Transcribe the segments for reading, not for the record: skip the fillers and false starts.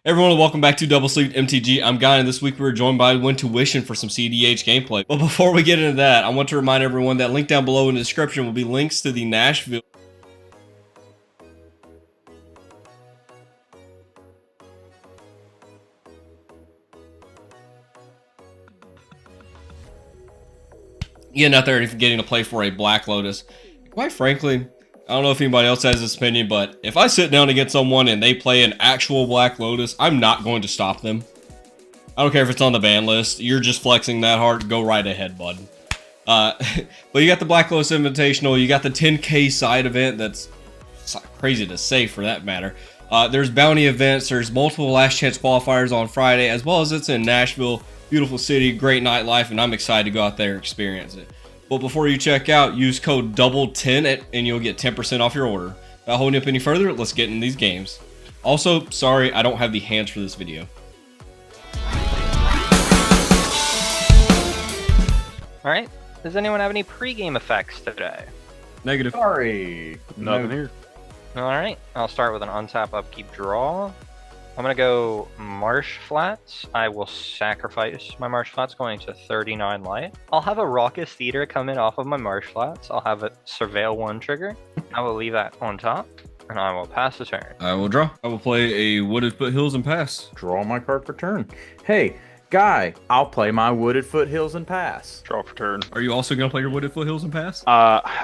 Everyone, welcome back to Double Sleeved MTG. I'm Guy, and this week we're joined by Wintuition for some CDH gameplay. But before we get into that, I want to remind everyone that link down below in the description will be links to the Nashville getting out there and getting to play for a Black Lotus. Quite frankly, I don't know if anybody else has this opinion, but if I sit down against someone and they play an actual Black Lotus, I'm not going to stop them. I don't care if it's on the ban list. You're just flexing that hard. Go right ahead, bud. But you got the Black Lotus Invitational. You got the 10K side event. That's crazy to say for that matter. There's bounty events. There's multiple last chance qualifiers on Friday, as well as it's in Nashville. Beautiful city, great nightlife, and I'm excited to go out there and experience it. But before you check out, use code DOUBLE10 and you'll get 10% off your order. Without holding up any further, let's get in these games. Also, sorry, I don't have the hands for this video. Alright, does anyone have any pre-game effects today? Negative. Sorry. Nothing here. Alright, I'll start with an untap, upkeep, draw. I'm going to go Marsh Flats. I will sacrifice my Marsh Flats going to 39 life. I'll have a Raucous Theater come in off of my Marsh Flats. I'll have a Surveil 1 trigger. I will leave that on top, and I will pass the turn. I will draw. I will play a Wooded Foothills and pass. Draw my card for turn. Hey, Guy, I'll play my Wooded Foothills and pass. Draw for turn. Are you also going to play your Wooded Foothills and pass?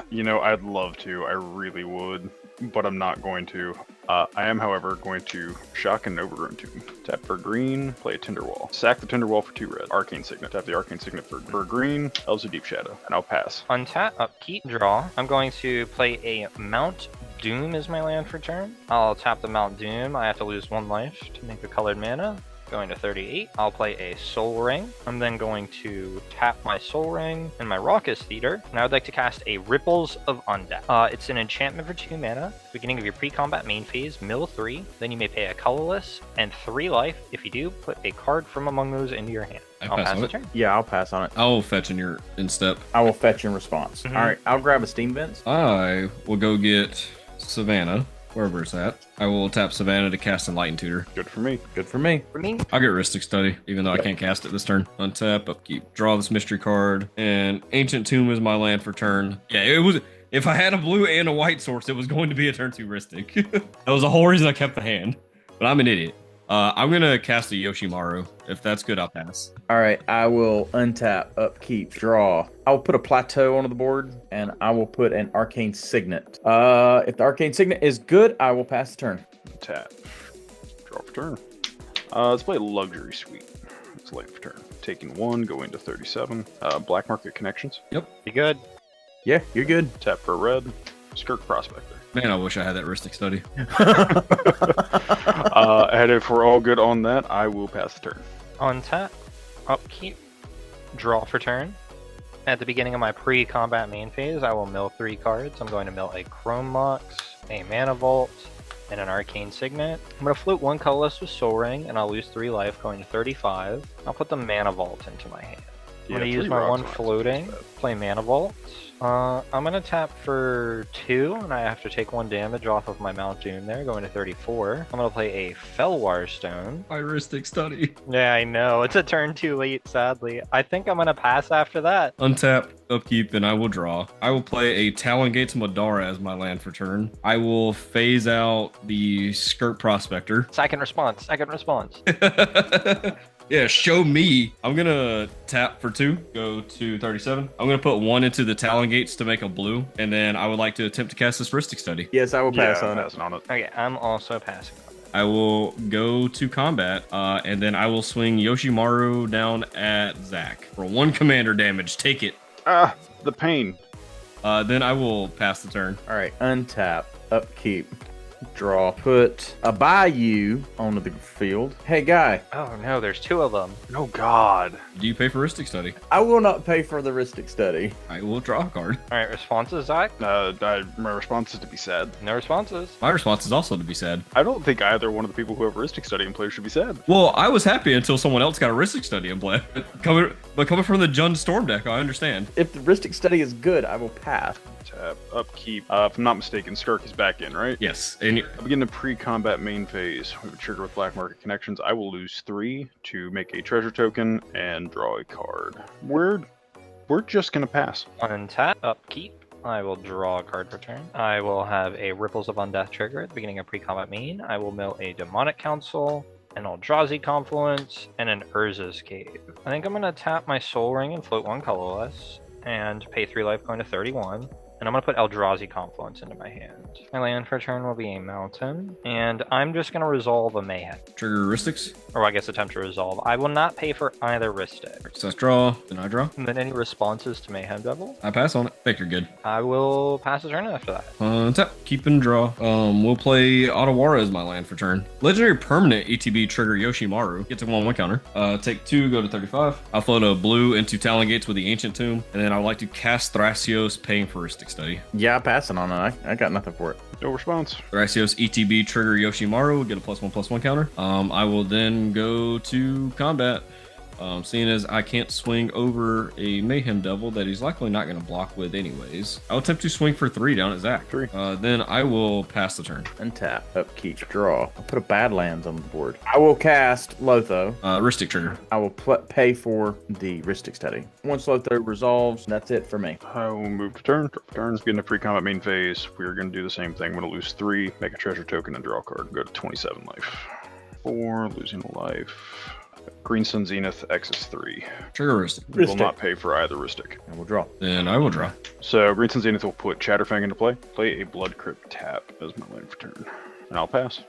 You know, I'd love to. I really would, but I'm not going to. I am, however, going to shock and overgrown tomb. Tap for green, play a Tinderwall. Sack the Tinderwall for 2 red. Arcane Signet. Tap the Arcane Signet for green, Elves of Deep Shadow, and I'll pass. Untap, upkeep, draw. I'm going to play a Mount Doom as my land for turn. I'll tap the Mount Doom. I have to lose 1 life to make a colored mana. Going to 38. I'll play a Soul Ring. I'm then going to tap my Soul Ring and my Raucous Theater, and I would like to cast a Ripples of Undeath. It's an enchantment for 2 mana. Beginning of your pre-combat main phase, mill 3. Then you may pay a colorless and 3 life. If you do, put a card from among those into your hand. I'll pass the turn. Yeah, I'll pass on it. I will fetch in your step. I will fetch in response. All right, I'll grab a Steam Vents. I will go get Savannah, wherever it's at. I will tap Savannah to cast Enlightened Tutor. Good for me. Good for me. For me, I'll get Rhystic Study, even though I can't cast it this turn. Untap, upkeep, draw this mystery card, and Ancient Tomb is my land for turn. Yeah, it was. If I had a blue and a white source, it was going to be a turn 2 Rhystic. That was the whole reason I kept the hand. But I'm an idiot. I'm gonna cast a Yoshimaru. If that's good, I'll pass. All right, I will untap, upkeep, draw. I will put a Plateau onto the board, and I will put an Arcane Signet. If the Arcane Signet is good, I will pass the turn. Tap. Draw for turn. Let's play Luxury Suite. It's late for turn. Taking 1, going to 37. Black Market Connections. be good. Yeah, you're good. Tap for red. Skirk Prospector. Man, I wish I had that Rhystic Study. And if we're all good on that, I will pass the turn. Untap, upkeep, draw for turn. At the beginning of my pre-combat main phase, I will mill 3 cards. I'm going to mill a Chrome Mox, a Mana Vault, and an Arcane Signet. I'm going to float 1 colorless with Soul Ring, and I'll lose 3 life, going to 35. I'll put the Mana Vault into my hand. I'm going to use my 1 floating, play Mana Vault. I'm going to tap for 2, and I have to take 1 damage off of my Mount Doom there, going to 34. I'm going to play a Felwar Stone. My Rhystic Study. Yeah, I know. It's a turn too late, sadly. I think I'm going to pass after that. Untap, upkeep, and I will draw. I will play a Talon Gates Madara as my land for turn. I will phase out the Skirt Prospector. Second response. Yeah, show me. I'm gonna tap for 2, go to 37. I'm gonna put 1 into the Talon Gates to make a blue, and then I would like to attempt to cast this Rhystic Study. Yes, I will pass Yeah, on it. passing on it. Okay, I'm also passing on that. I will go to combat, and then I will swing Yoshimaru down at Zach for 1 commander damage. Take it. Ah, the pain. Then I will pass the turn. All right, untap, upkeep, draw. Put a Bayou onto the field. Hey, Guy, Oh no, there's 2 of them. Oh, God. Do you pay for Rhystic Study? I will not pay for the Rhystic Study. I will draw a card. Alright, responses, Zach? My response is to be sad. No responses. My response is also to be sad. I don't think either one of the people who have Rhystic Study in play should be sad. Well, I was happy until someone else got a Rhystic Study in play. But coming from the Jund Storm deck, I understand. If the Rhystic Study is good, I will pass. Tap, upkeep. If I'm not mistaken, Skirk is back in, right? Yes, Continue. I begin the pre-combat main phase. We have a trigger with black market connections. I will lose 3 to make a treasure token and draw a card. We're just gonna pass. Untap, upkeep. I will draw a card for turn. I will have a Ripples of Undeath trigger at the beginning of pre-combat main. I will mill a Demonic Council, an Eldrazi Confluence, and an Urza's Cave. I think I'm going to tap my Soul Ring and float 1 colorless, and pay 3 life going to 31. And I'm going to put Eldrazi Confluence into my hand. My land for turn will be a mountain, and I'm just going to resolve a Mayhem. Trigger heuristics. Or I guess attempt to resolve. I will not pay for either Ristic. So I draw, then I draw. And then any responses to Mayhem Devil, I pass on it. Think you're good. I will pass a turn after that. Tap, keep and draw. We'll play Otawara as my land for turn. Legendary permanent ETB trigger Yoshimaru. Get to 1/1 counter. Take 2, go to 35. I'll float a blue into Talon Gates with the Ancient Tomb, and then I would like to cast Thrasios, paying for Ristic Study. Yeah, passing on it. I got nothing for it. No response. Thrasios ETB trigger Yoshimaru, get a +1/+1 counter. I will then go to combat. Seeing as I can't swing over a Mayhem Devil that he's likely not going to block with anyways, I'll attempt to swing for 3 down at Zach. 3. Then I will pass the turn. Untap, upkeep, draw. I'll put a Badlands on the board. I will cast Lotho. Ristic trigger. I will pay for the Ristic Study. Once Lotho resolves, that's it for me. I will move to turn. Drop turn. Get into pre-combat main phase. We're going to do the same thing. I'm going to lose 3, make a treasure token, and draw a card. Go to 27 life. 4, losing a life. Green Sun Zenith, X is 3. Trigger Ristic. We will not pay for either Ristic. I will draw. Then I will draw. So Green Sun Zenith will put Chatterfang into play. Play a Blood Crypt tap as my land for turn. And I'll pass.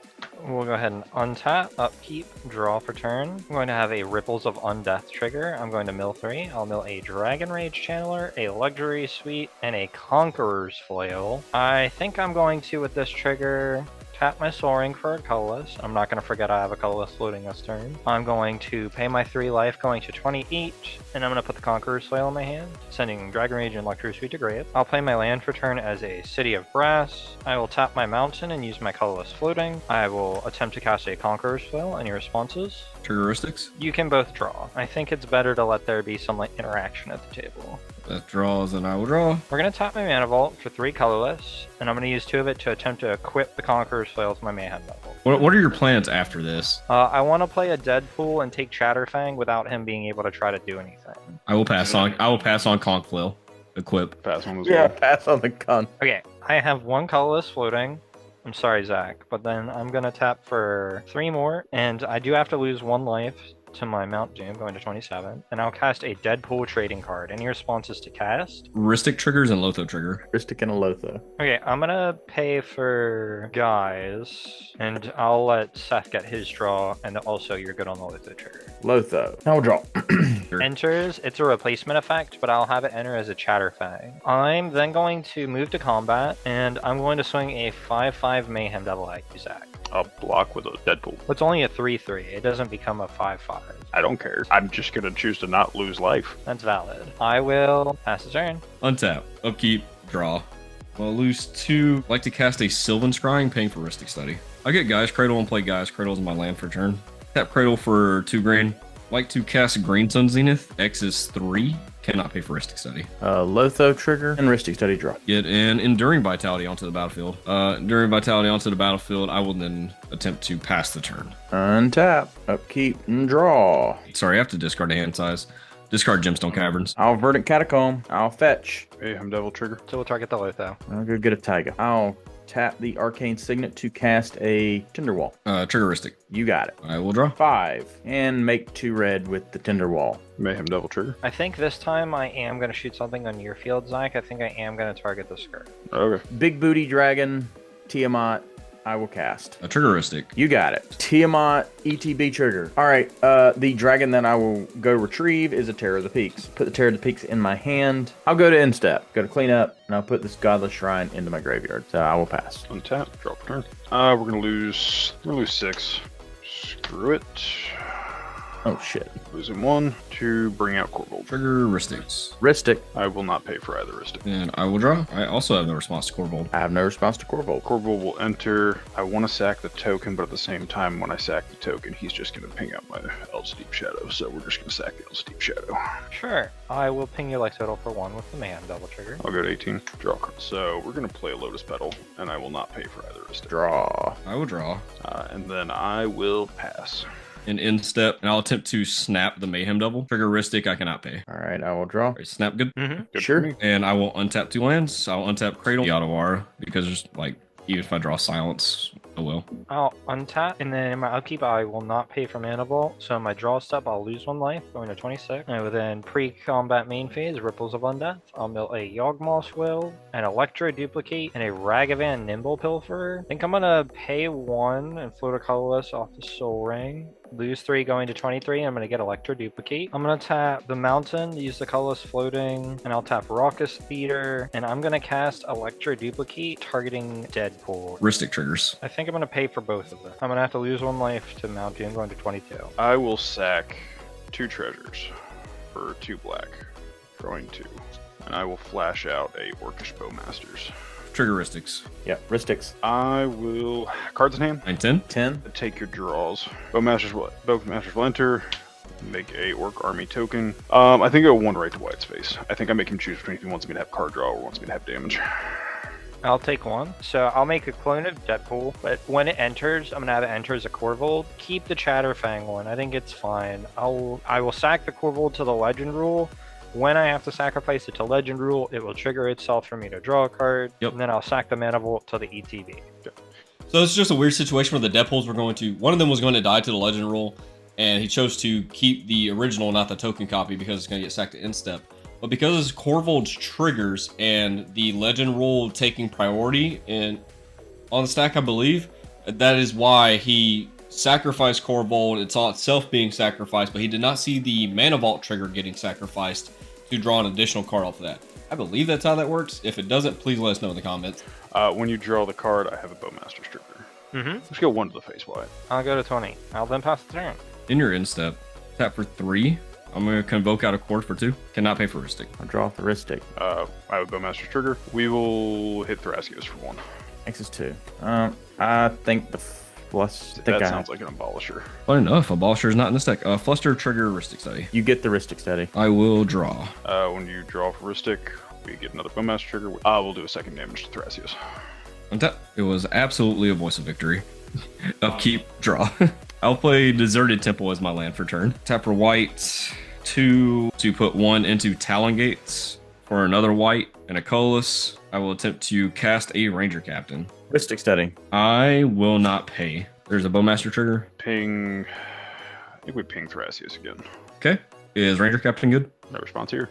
We'll go ahead and untap, upkeep, draw for turn. I'm going to have a Ripples of Undeath trigger. I'm going to mill 3. I'll mill a Dragon Rage Channeler, a Luxury Suite, and a Conqueror's Flail. I think I'm going to, with this trigger, tap my Soul Ring for a colorless. I'm not going to forget I have a colorless floating this turn. I'm going to pay my 3 life, going to 20 each, and I'm going to put the Conqueror's Flail in my hand, sending Dragon Rage and Luxury Suite to grave. I'll play my land for turn as a City of Brass. I will tap my mountain and use my colorless floating. I will attempt to cast a Conqueror's Flail. Any responses? Trigger heuristics. You can both draw. I think it's better to let there be some interaction at the table. That draws, and I will draw. We're going to tap my Mana Vault for 3 colorless, and I'm going to use 2 of it to attempt to equip the Conqueror's Flail to my Mayhem Devil. What are your plans after this? I want to play a Deadpool and take Chatterfang without him being able to try to do anything. I will pass on Conch Flail. Equip. Pass on as Yeah, well. pass on the con. Okay, I have 1 colorless floating. I'm sorry, Zach, but then I'm going to tap for 3 more, and I do have to lose 1 life to my Mount Doom, going to 27, and I'll cast a Deadpool trading card. Any responses to cast? Ristic triggers and Lotho trigger. Ristic and a Lotho. Okay, I'm gonna pay for guys, and I'll let Seth get his draw, and also you're good on the Lotho trigger. Lotho. I will draw. Enters, it's a replacement effect, but I'll have it enter as a Chatterfang. I'm then going to move to combat, and I'm going to swing a 5/5 Mayhem Devil at you, Zach. I'll block with a Deadpool. It's only a 3/3. It doesn't become a 5/5. I don't care. I'm just going to choose to not lose life. That's valid. I will pass the turn. Untap, upkeep, draw. I'll lose 2. Like to cast a Sylvan Scrying, paying for Ristic Study. I'll get Guy's Cradle and play Guy's Cradle as my land for turn. Tap Cradle for 2 green. Like to cast Green Sun Zenith. X is 3. Cannot pay for Ristic Study. Lotho trigger and Ristic Study draw. Get an Enduring Vitality onto the battlefield. Enduring Vitality onto the battlefield. I will then attempt to pass the turn. Untap, upkeep, and draw. Sorry, I have to discard a hand size. Discard Gemstone Caverns. I'll Verdant Catacomb. I'll fetch. Mayhem Devil trigger. So we'll target the Lotho. I'll go get a Taiga. I'll tap the Arcane Signet to cast a Tinderwall. Triggeristic. You got it. I will draw. 5. And make 2 red with the Tinderwall. Mayhem Devil trigger. I think this time I am going to shoot something on your field, Zach. I think I am going to target the skirt. Okay. Big Booty Dragon, Tiamat. I will cast. A Triggeristic. You got it. Tiamat ETB trigger. All right. The dragon that I will go retrieve is a Terror of the Peaks. Put the Terror of the Peaks in my hand. I'll go to end step. Go to clean up, and I'll put this Godless Shrine into my graveyard. So I will pass. Untap. Drop a turn. We're going to lose 6. Screw it. Oh shit. Losing 1 to bring out Korvold. Trigger Ristics. Ristic. I will not pay for either Ristic. And I will draw. I also have no response to Korvold. I have no response to Korvold. Korvold will enter. I want to sack the token, but at the same time, when I sack the token, he's just going to ping out my Eld's Deep Shadow. So we're just going to sack the Eld's Deep Shadow. Sure. I will ping your life total for 1 with the mayhem double trigger. I'll go to 18. Draw a card. So we're going to play a Lotus Petal, and I will not pay for either Ristic. Draw. I will draw. And then I will pass. An end step, and I'll attempt to snap the Mayhem Double. Trigger Ristic, I cannot pay. All right, I will draw. All right, snap good. Mm-hmm. Good Sure. for me. And I will untap 2 lands. I'll untap Cradle, the Otawara, because there's like, even if I draw Silence, I will. I'll untap, and then in my upkeep, I will not pay for Mana Vault. So in my draw step, I'll lose 1 life, going to 26. And within pre-combat main phase, Ripples of Undeath, I'll mill a Yawgmoth's Will, an Electro Duplicate, and a Ragavan Nimble Pilfer. I think I'm gonna pay 1 and float a colorless off the Soul Ring. Lose 3 going to 23. I'm going to get Electro Duplicate. I'm going to tap the Mountain, use the colorless floating, and I'll tap Raucous Theater, and I'm going to cast Electro Duplicate targeting Deadpool. Ristic triggers. I think I'm going to pay for both of them. I'm going to have to lose 1 life to Mount Doom going to 22. I will sack 2 treasures for 2 black, drawing 2. And I will flash out a Orcish Bowmasters. Trigger Ristics. Yeah, Ristics. I will... Cards in hand. 9, 10. 10. Take your draws. Bowmasters will enter. Make a Orc Army token. I think I'll 1 right to White's face. I think I make him choose between if he wants me to have card draw or wants me to have damage. I'll take 1. So I'll make a clone of Deadpool, but when it enters, I'm going to have it enter as a Korvold. Keep the Chatterfang one. I think it's fine. I will sack the Korvold to the Legend rule. When I have to sacrifice it to Legend Rule, it will trigger itself for me to draw a card. Yep. And then I'll sack the Mana Vault to the ETB. So it's just a weird situation where the Deadpools were going to... One of them was going to die to the Legend Rule, and he chose to keep the original, not the token copy, because it's going to get sacked to end step. But because it's Korvold's triggers and the Legend Rule taking priority on the stack, I believe, that is why he sacrificed Korvold. It's all itself being sacrificed, but he did not see the Mana Vault trigger getting sacrificed to draw an additional card off of that. I believe that's how that works. If it doesn't, please let us know in the comments. When you draw the card, I have a Bowmaster's trigger. Mm-hmm. Let's go 1 to the face, Wyatt. I'll go to 20. I'll then pass the turn. In your end step, tap for 3. I'm going to convoke out a cord for 2. Cannot pay for Ristic. I'll draw off the Ristic. I have a Bowmaster's trigger. We will hit Thrasios for 1. X is 2. I think the Sounds like an Abolisher. Fun enough, Abolisher is not in this deck. Fluster, trigger, Ristic Study. You get the Ristic Study. I will draw. When you draw for Ristic, we get another Bowmaster trigger. We'll do a 2nd damage to Thrasios. Untap. It was absolutely a voice of victory. Upkeep, draw. I'll play Deserted Temple as my land for turn. Tap for white, 2 to put 1 into Talon Gates. For another white and a colorless, I will attempt to cast a Ranger Captain. Ristic Study. I will not pay. There's a Bowmaster trigger. Ping. I think we ping Thrasios again. Okay. Is Ranger Captain good? No response here.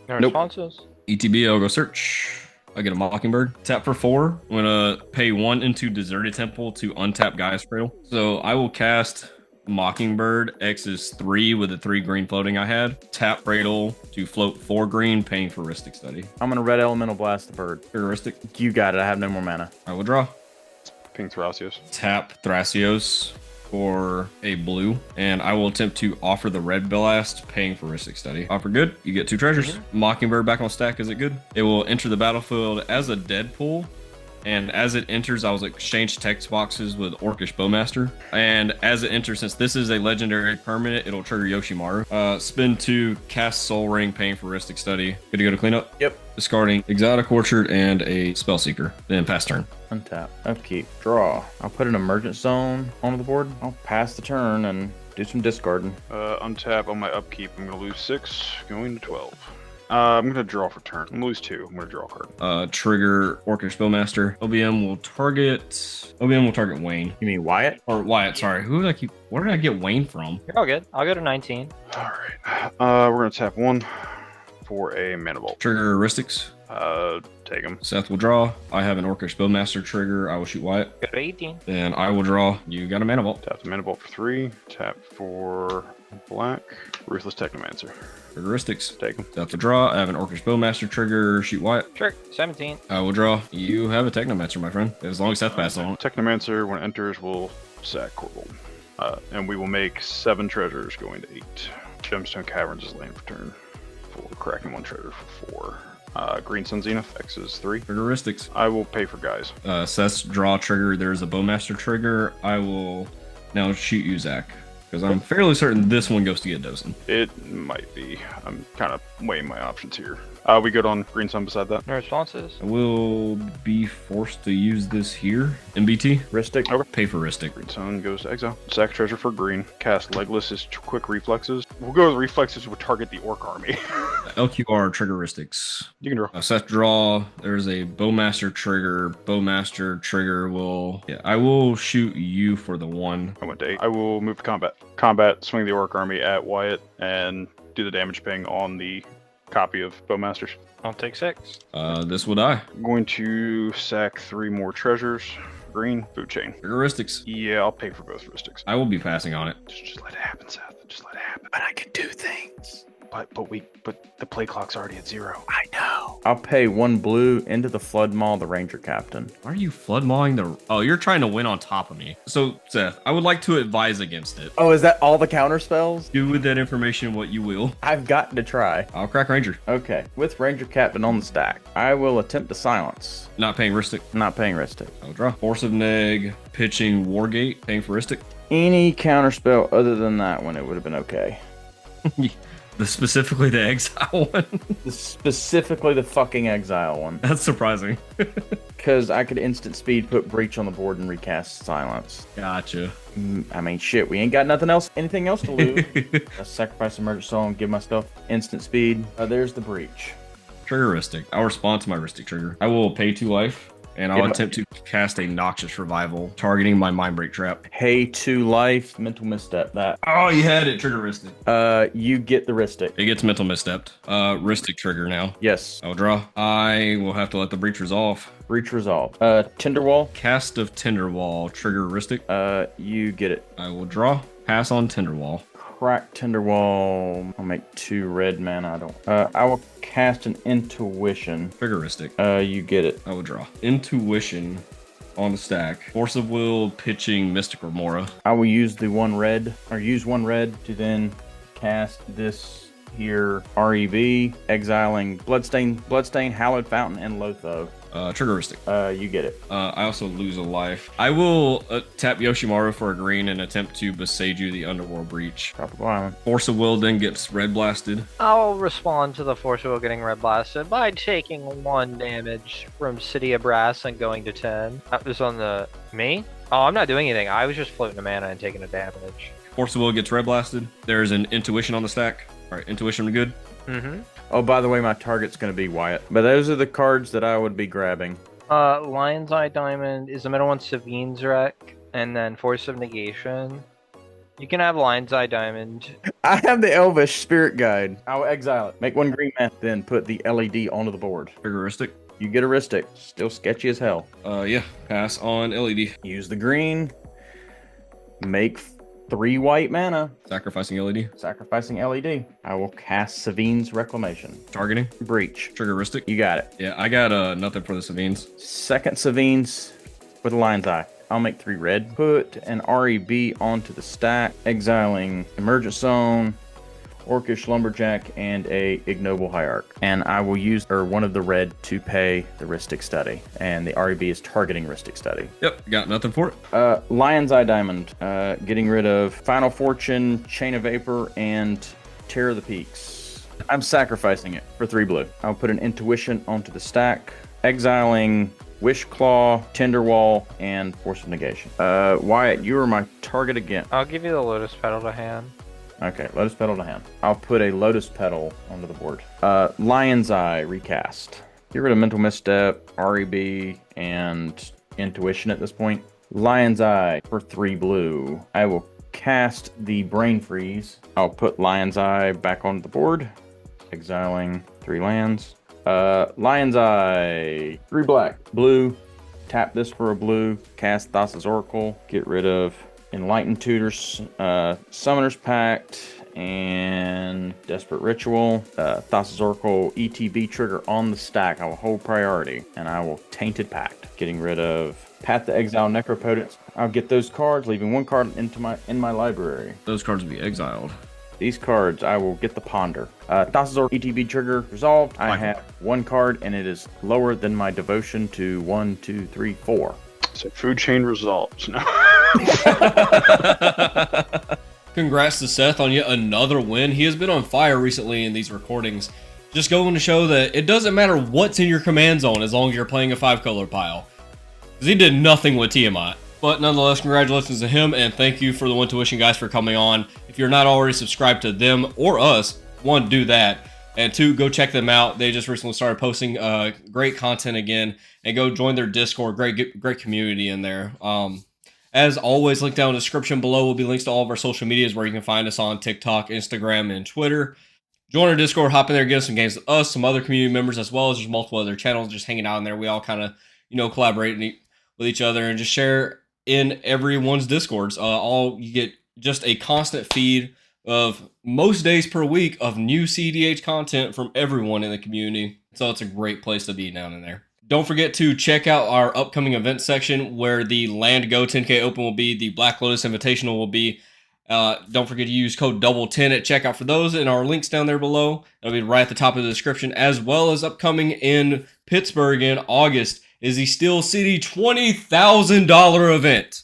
No Nope. responses? ETB, I'll go search. I get a Mockingbird. Tap for 4. I'm gonna pay 1 into Deserted Temple to untap Gaia's Cradle. So I will cast Mockingbird. X is 3 with the 3 green floating I had. Tap Cradle to float 4 green, paying for Ristic Study. I'm gonna Red Elemental Blast the bird. Heuristic. You got it. I have no more mana. I will draw. Ping Thrasios. Tap Thrasios for a blue, and I will attempt to offer the red blast, paying for Ristic Study. Offer good. You get 2 treasures. Mockingbird back on stack. Is it good? It will enter the battlefield as a Deadpool. And as it enters, I will exchange text boxes with Orcish Bowmaster. And as it enters, since this is a legendary permanent, it'll trigger Yoshimaru. Spin 2, cast Soul Ring, paying for Ristic Study. Good to go to cleanup? Yep. Discarding Exotic Orchard and a Spellseeker. Then pass turn. Untap. Upkeep. Draw. I'll put an Emergent Zone onto the board. I'll pass the turn and do some discarding. Untap on my upkeep. I'm going to lose 6, going to 12. I'm going to draw for turn. I'm going to lose 2. I'm going to draw a card. Trigger Orcish Bowmaster. OBM will target Wayne. You mean Wyatt? Or Wyatt, sorry. Where did I get Wayne from? You're all good. I'll go to 19. All right. We're going to tap 1 for a Mana Vault. Trigger heuristics. Take him. Seth will draw. I have an Orcish Bowmaster trigger. I will shoot Wyatt. Go to 18. Then I will draw. You got a Mana Vault. Tap the Mana Vault for 3. Tap for black. Ruthless Technomancer. Triggeristics. Take him. Seth will draw. I have an Orcish Bowmaster trigger. Shoot Wyatt. Sure. 17. I will draw. You have a Technomancer, my friend. As long as Seth passes on. Technomancer, when it enters, will sack Korvold. And we will make 7 treasures going to 8. Gemstone Caverns is land for turn 4. Cracking 1 treasure for 4. Green Sun Zenith, X is 3. Triggeristics. I will pay for guys. Seth's draw trigger. There's a Bowmaster trigger. I will now shoot you, Zach, because I'm fairly certain this one goes to get Dosen. It might be. I'm kind of weighing my options here. We good on Green Sun beside that? No responses? I will be forced to use this here. MBT. Ristic. Okay. Pay for Ristic. Green Sun goes to exile. Sack treasure for green. Cast Legless is quick reflexes. We'll go with reflexes would target the orc army. LQR triggeristics. You can draw. Seth draw. There's a Bowmaster trigger. Bowmaster trigger will. Yeah, I will shoot you for the 1. I went to 8. I will move to combat. Combat, swing the orc army at Wyatt, and do the damage ping on the copy of Bowmasters. I'll take 6. This will die. I'm going to sack 3 more treasures. Green, food chain. Triggeristics. Yeah, I'll pay for both heuristics. I will be passing on it. Just let it happen, Seth. Just let it happen. But I can do things. But the play clock's already at 0. I know. I'll pay 1 blue into the Flood Maw, the Ranger Captain. Why are you flood mawing the? Oh, you're trying to win on top of me. So, Seth, I would like to advise against it. Oh, is that all the counter spells? Do with that information what you will. I've got to try. I'll crack Ranger. Okay, with Ranger Captain on the stack, I will attempt to silence. Not paying Ristic. Not paying Ristic. I'll draw. Force of Neg, pitching Wargate, paying for Ristic. Any counter spell other than that one, it would have been okay. Specifically the exile one. Specifically the fucking exile one. That's surprising. Because I could instant speed, put Breach on the board, and recast silence. Gotcha. I mean, shit, we ain't got anything else to lose. I sacrifice Emergent Soul and give myself instant speed. There's the Breach. Trigger Ristic. I'll respond to my Ristic trigger. I will pay 2 life, and I'll attempt to cast a Noxious Revival, targeting my Mindbreak trap. Pay 2 life, mental misstep that. Oh, you had it. Trigger Ristic. You get the Ristic. It gets mental misstepped. Ristic trigger now. Yes. I'll draw. I will have to let the Breach resolve. Breach resolve. Tinderwall. Cast of Tinderwall. Trigger Ristic. You get it. I will draw. Pass on Tinderwall. Crack Tinderwall. I'll make 2 red mana. I will cast an Intuition. Triggeristic. You get it. I will draw. Intuition on the stack. Force of Will, pitching Mystic Remora. I will use the 1 red, or use 1 red to then cast this here REV, exiling Bloodstain, Hallowed Fountain, and Lotho. Triggeristic. You get it. I also lose a life. I will tap Yoshimaru for a green and attempt to Beseiju the Underworld Breach. Tropical Island. Force of Will then gets red blasted. I'll respond to the Force of Will getting red blasted by taking 1 damage from City of Brass and going to 10. That was on the... Me? Oh, I'm not doing anything. I was just floating a mana and taking a damage. Force of Will gets red blasted. There's an Intuition on the stack. All right, Intuition good. Mm-hmm. Oh, by the way, my target's going to be Wyatt. But those are the cards that I would be grabbing. Lion's Eye Diamond is the middle one, Savine's Wreck, and then Force of Negation. You can have Lion's Eye Diamond. I have the Elvish Spirit Guide. I'll exile it. Make 1 green mana, then put the LED onto the board. Triggeristic. You get a Ristic. Still sketchy as hell. Yeah, pass on LED. Use the green. Make 3 white mana. Sacrificing LED. Sacrificing LED. I will cast Savine's Reclamation. Targeting. Breach. Triggeristic. You got it. Yeah, I got nothing for the Savines. Second Savine's with a Lion's Eye. I'll make 3 red. Put an REB onto the stack. Exiling Emergent Zone, Orcish Lumberjack, and a Ignoble Hierarch. And I will use one of the red to pay the Ristic Study. And the REB is targeting Ristic Study. Yep, got nothing for it. Lion's Eye Diamond. Getting rid of Final Fortune, Chain of Vapor, and Terror of the Peaks. I'm sacrificing it for 3 blue. I'll put an Intuition onto the stack. Exiling Wish Claw, Tinderwall, and Force of Negation. Wyatt, you are my target again. I'll give you the Lotus Petal to hand. Okay, Lotus Petal to hand. I'll put a Lotus Petal onto the board. Lion's Eye recast. Get rid of Mental Misstep, REB, and Intuition at this point. Lion's Eye for 3 blue. I will cast the Brain Freeze. I'll put Lion's Eye back onto the board. Exiling 3 lands. Lion's Eye, 3 black. Blue. Tap this for a blue. Cast Thassa's Oracle. Get rid of Enlightened Tutors, Summoner's Pact, and Desperate Ritual. Thassa's Oracle ETB trigger on the stack. I will hold priority, and I will Tainted Pact. Getting rid of Path to Exile Necropotence. I'll get those cards, leaving one card in my library. Those cards will be exiled. These cards, I will get the Ponder. Thrasios ETB trigger resolved. I have one card, and it is lower than my devotion to 1, 2, 3, 4. So food chain resolves. No. Congrats to Seth on yet another win. He has been on fire recently in these recordings. Just going to show that it doesn't matter what's in your command zone as long as you're playing a 5-color pile. Because he did nothing with Tiamat. But nonetheless, congratulations to him, and thank you for the One-Tuition guys for coming on. If you're not already subscribed to them or us, 1, do that. And 2, go check them out. They just recently started posting great content again. And go join their Discord. Great community in there. As always, link down in the description below will be links to all of our social medias where you can find us on TikTok, Instagram, and Twitter. Join our Discord, hop in there, get us some games with us, some other community members, as well as there's multiple other channels just hanging out in there. We all kind of, collaborate with each other and just share in everyone's Discords. You get just a constant feed of most days per week of new CDH content from everyone in the community. So it's a great place to be down in there. Don't forget to check out our upcoming event section where the Land Go 10K Open will be, the Black Lotus Invitational will be. Don't forget to use code DOUBLE10 at checkout for those, and our links down there below. That'll be right at the top of the description, as well as upcoming in Pittsburgh in August is the Steel City $20,000 event.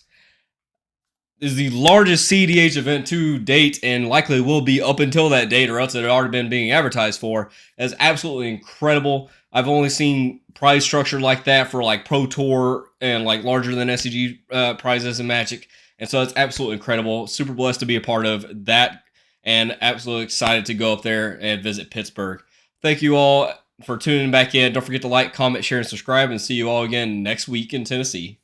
This is the largest CDH event to date, and likely will be up until that date, or else it had already been being advertised for. That's absolutely incredible. I've only seen prize structure like that for like Pro Tour and like larger than SCG prizes in Magic. And so it's absolutely incredible. Super blessed to be a part of that and absolutely excited to go up there and visit Pittsburgh. Thank you all for tuning back in. Don't forget to like, comment, share, and subscribe, and see you all again next week in Tennessee.